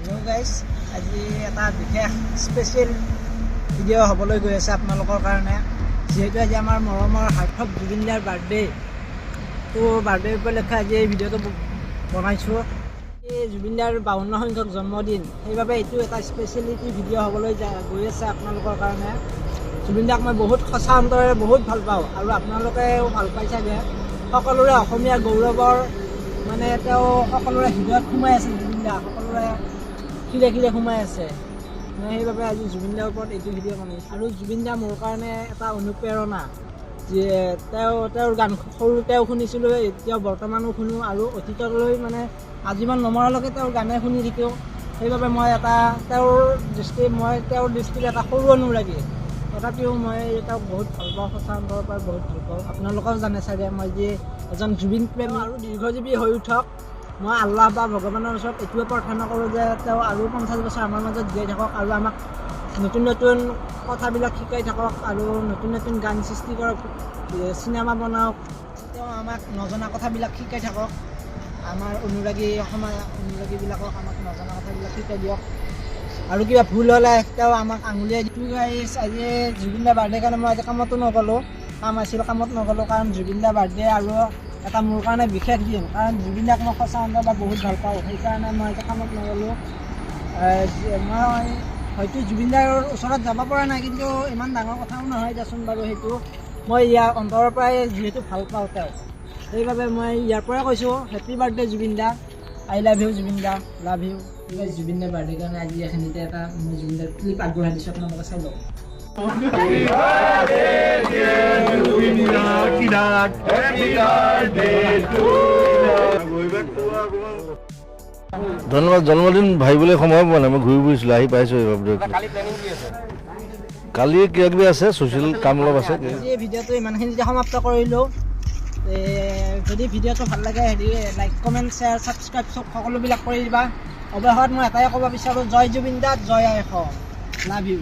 Hello' guys, আজি এটা বিশেষ স্পেচিয়েল ভিডিঅ' হ'বলৈ গৈ আছে আপোনালোকৰ কাৰণে। যিহেতু আজি আমাৰ মৰমৰ সাৰ্থক জুবিন দাৰ বাৰ্থডে, তো বাৰ্থডে উপলক্ষে আজি এই ভিডিঅ'টো বনাইছোঁ। এই জুবিন দাৰ 52 সংখ্যক জন্মদিন, সেইবাবে এইটো এটা স্পেচিয়েলিটি ভিডিঅ' হ'বলৈ গৈ আছে আপোনালোকৰ কাৰণে। জুবিন দাক মই বহুত সঁচা অন্তৰেৰে বহুত ভাল পাওঁ আৰু আপোনালোকেও ভাল পাই চাগে। সকলোৰে অসমীয়া গৌৰৱৰ মানে তেওঁ সকলোৰে হৃদয়ত সোমাই আছে। জুবিন দা সকলোৰে খিৰে খিৰে সোমাই আছে। মই সেইবাবে আজি জুবিন দাৰ ওপৰত এইটো ভিডিঅ' বনাইছোঁ। আৰু জুবিন দা মোৰ কাৰণে এটা অনুপ্ৰেৰণা। যে তেওঁৰ গান সৰুতেও শুনিছিলোঁ, এতিয়াও বৰ্তমানো শুনো আৰু অতীতলৈ মানে আজীৱন নমৰালৈকে তেওঁৰ গানে শুনি থাকোঁ। সেইবাবে মই তেওঁৰ দৃষ্টিত এটা সৰু অনুৰাগী। তথাপিও মই তেওঁক বহুত ভাল পাওঁ, সঁচা অন্তৰৰ পৰা বহুত ভাল পাওঁ। আপোনালোকেও জানে চাগে মই যে এজন জুবিন প্ৰেমী আৰু দীৰ্ঘজীৱী হৈ উঠক। মই আল্লাহ বা ভগৱানৰ ওচৰত এইটোৱে প্ৰাৰ্থনা কৰোঁ যে তেওঁ আৰু 50 বছৰ আমাৰ মাজত জীয়াই থাকক আৰু আমাক নতুন নতুন কথাবিলাক শিকাই থাকক আৰু নতুন নতুন গান সৃষ্টি কৰক, চিনেমা বনাওক। তেওঁ আমাক নজনা কথাবিলাক শিকাই থাকক। আমাৰ অনুৰাগীবিলাকক আমাক নজনা কথাবিলাক শিকাই দিয়ক। আৰু কিবা ভুল হ'লে তেওঁ আমাক আঙুলিয়াই দিওঁ। আজি জুবিন দাৰ বাৰ্থডে কাৰণে মই আজি কামতো নগ'লোঁ, কামত নগ'লোঁ কাৰণ জুবিন দাৰ বাৰ্থডে আৰু এটা মোৰ কাৰণে বিশেষ দিন। কাৰণ জুবিন দাক মই সঁচা অন্তৰৰ বহুত ভাল পাওঁ, সেইকাৰণে মই এতিয়া কামত নগ'লোঁ। মই হয়তো জুবিন দাৰ ওচৰত যাব পৰা নাই, কিন্তু ইমান ডাঙৰ কথাও নহয় দেচোন বাৰু সেইটো। মই ইয়াৰ অন্তৰৰ পৰাই যিহেতু ভাল পাওঁ তেওঁক, সেইবাবে মই ইয়াৰ পৰাই কৈছোঁ happy birthday Zubeen da, I love you Zubeen da, love you. Zubeen দাৰ বাৰ্থডে কাৰণে আজি এইখিনিতে এটা মই জুবিন দাৰ ক্লিপ আগবঢ়াই দিছোঁ, আপোনালোকে চাই লওক। ধন্যবাদ। জন্মদিন ভাবিবলৈ সময় পোৱা নাই, মই ঘূৰি ফুৰিছিলোঁ, আহি পাইছোঁ। কালি কিবা কিবি আছে, ছ'চিয়েল কাম অলপ আছে। এই ভিডিঅ'টো ইমানখিনিতে সমাপ্ত কৰিলোঁ। যদি ভিডিঅ'টো ভাল লাগে লাইক কমেণ্ট শ্বেয়াৰ ছাবস্ক্ৰাইব চব সকলোবিলাক কৰি দিবা। অৱশেষত মই এটাই ক'ব বিচাৰোঁ, জয় জুবিন দা, জয় আই অসম, লাভ ইউ।